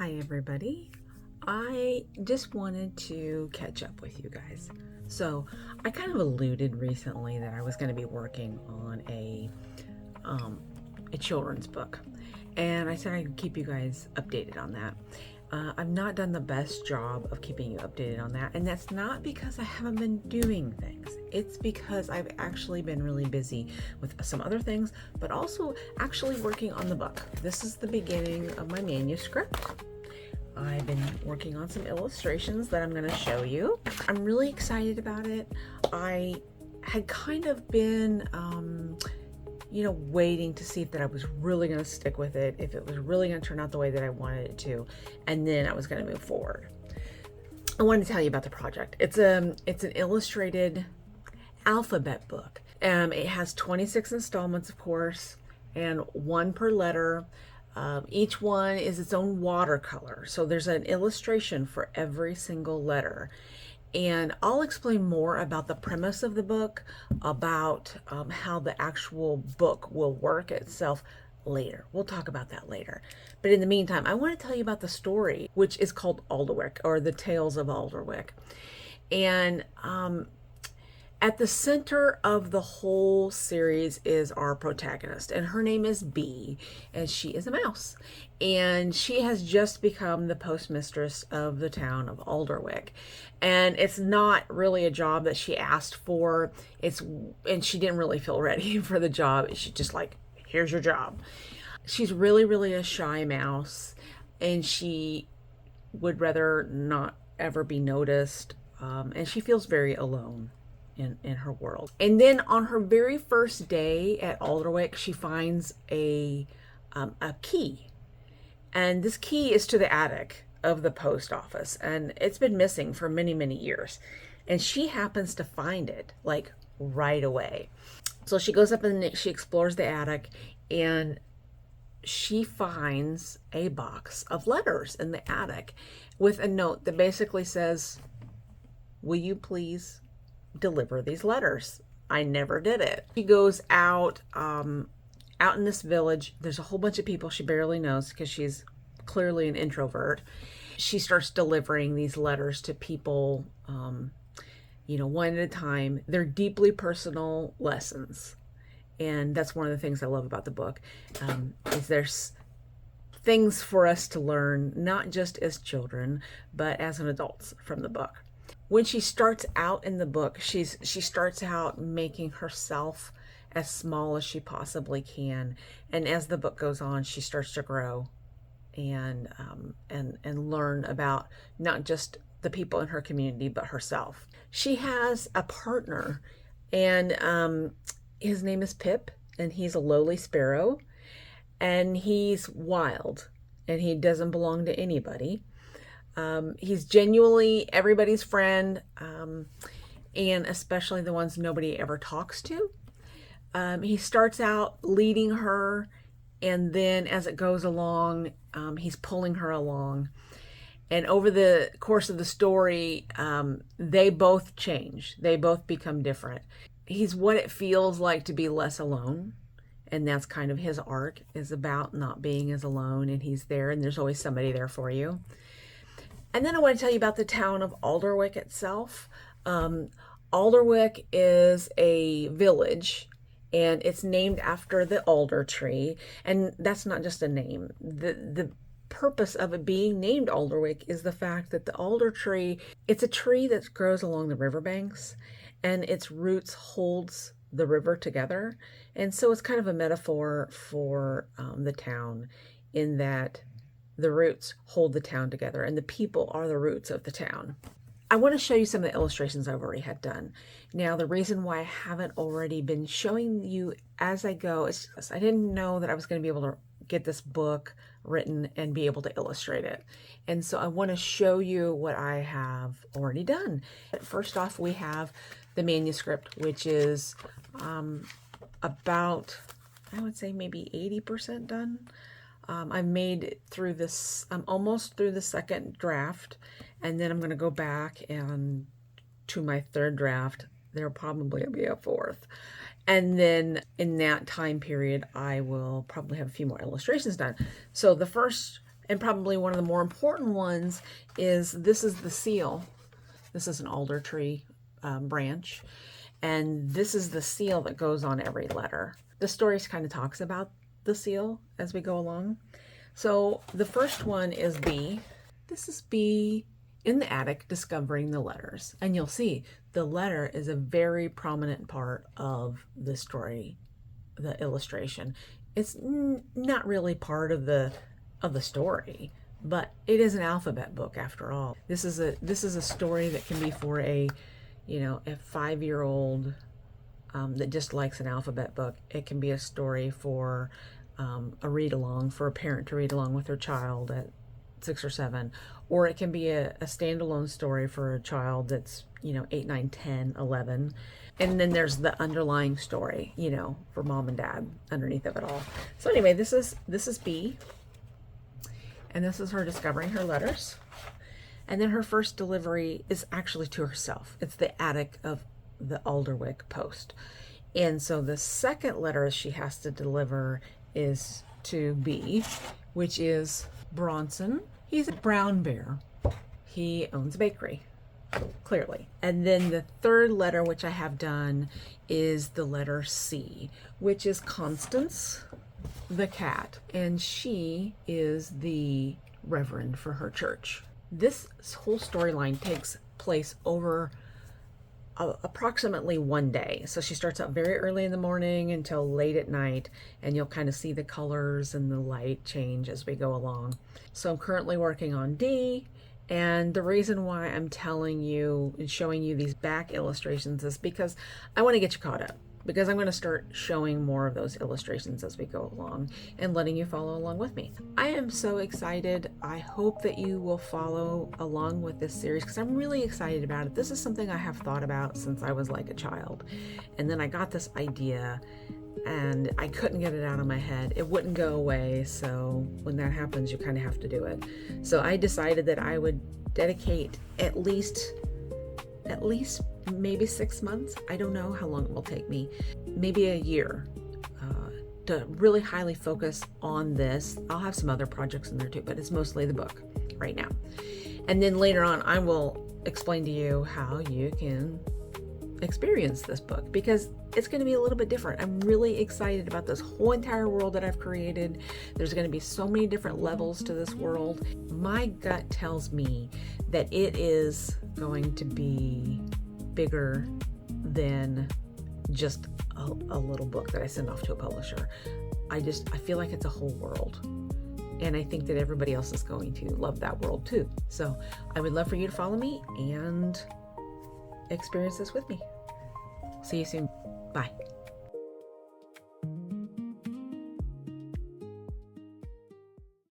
Hi everybody. I just wanted to catch up with you guys. So I kind of alluded recently that I was going to be working on a children's book, and I said I'd keep you guys updated on that. I've not done the best job of keeping you updated on that, and that's not because I haven't been doing things. It's because I've actually been really busy with some other things, but also actually working on the book. This is the beginning of my manuscript. I've been working on some illustrations that I'm going to show you. I'm really excited about it. I had kind of been waiting to see if that I was really going to stick with it, if it was really going to turn out the way that I wanted it to, and then I was going to move forward. I wanted to tell you about the project. It's an illustrated alphabet book. It has 26 installments, of course, and one per letter. Each one is its own watercolor, so there's an illustration for every single letter. And I'll explain more about the premise of the book, about how the actual book will work itself later. We'll talk about that later. But in the meantime, I want to tell you about the story, which is called Alderwick, or The Tales of Alderwick. And at the center of the whole series is our protagonist, and her name is Bee, and she is a mouse. And she has just become the postmistress of the town of Alderwick. And it's not really a job that she asked for. And she didn't really feel ready for the job. She's just like, here's your job. She's really, really a shy mouse, and she would rather not ever be noticed. And she feels very alone in her world. And then on her very first day at Alderwick, she finds a key. And this key is to the attic of the post office, and it's been missing for many, many years. And she happens to find it like right away. So she goes up and she explores the attic, and she finds a box of letters in the attic with a note that basically says, "Will you please deliver these letters? I never did it." She goes out in this village. There's a whole bunch of people she barely knows because she's clearly an introvert. She starts delivering these letters to people, one at a time. They're deeply personal lessons. And that's one of the things I love about the book, is there's things for us to learn, not just as children, but as an adults from the book. When she starts out in the book, she starts out making herself as small as she possibly can, and as the book goes on, she starts to grow and learn about not just the people in her community, but herself. She has a partner, and his name is Pip, and he's a lowly sparrow, and he's wild, and he doesn't belong to anybody. He's genuinely everybody's friend, and especially the ones nobody ever talks to. He starts out leading her, and then as it goes along, he's pulling her along. And over the course of the story, they both change. They both become different. He's what it feels like to be less alone. And that's kind of his arc, is about not being as alone, and he's there, and there's always somebody there for you. And then I want to tell you about the town of Alderwick itself. Alderwick is a village, and it's named after the alder tree. And that's not just a name. The purpose of it being named Alderwick is the fact that the alder tree, it's a tree that grows along the riverbanks, and its roots holds the river together. And so it's kind of a metaphor for the town, in that the roots hold the town together, and the people are the roots of the town. I want to show you some of the illustrations I've already had done. Now, the reason why I haven't already been showing you as I go is I didn't know that I was going to be able to get this book written and be able to illustrate it. And so I want to show you what I have already done. First off, we have the manuscript, which is about, I would say, maybe 80% done. I've made it through this, I'm almost through the second draft, and then I'm going to go back and to my third draft. There'll probably be a fourth. And then in that time period, I will probably have a few more illustrations done. So the first And probably one of the more important ones is, this is the seal. This is an alder tree branch. And this is the seal that goes on every letter. The story kind of talks about the seal as we go along. So the first one is B. This is B in the attic discovering the letters. And you'll see the letter is a very prominent part of the story, the illustration. It's not really part of the story, but it is an alphabet book after all. This is a story that can be for a 5-year-old that just likes an alphabet book. It can be a story for a read-along, for a parent to read along with their child at 6 or 7, or it can be a standalone story for a child that's 8, 9, 10, 11. And then there's the underlying story, for mom and dad underneath of it all. So anyway, this is B, and this is her discovering her letters. And then her first delivery is actually to herself. It's the attic of the Alderwick post. And so the second letter she has to deliver is to B, which is Bronson. He's a brown bear. He owns a bakery, clearly. And then the third letter, which I have done, is the letter C, which is Constance, the cat. And she is the reverend for her church. This whole storyline takes place over approximately 1 day. So she starts out very early in the morning until late at night, and you'll kind of see the colors and the light change as we go along. So I'm currently working on D, and the reason why I'm telling you and showing you these back illustrations is because I want to get you caught up, because I'm going to start showing more of those illustrations as we go along and letting you follow along with me. I am so excited. I hope that you will follow along with this series because I'm really excited about it. This is something I have thought about since I was like a child. And then I got this idea and I couldn't get it out of my head. It wouldn't go away. So when that happens, you kind of have to do it. So I decided that I would dedicate at least maybe 6 months. I don't know how long it will take me, maybe a year, to really highly focus on this. I'll have some other projects in there too, but it's mostly the book right now. And then later on, I will explain to you how you can experience this book, because it's going to be a little bit different. I'm really excited about this whole entire world that I've created. There's going to be so many different levels to this world. My gut tells me that it is going to be bigger than just a little book that I send off to a publisher. I feel like it's a whole world. And I think that everybody else is going to love that world too. So I would love for you to follow me and experience this with me. See you soon. Bye.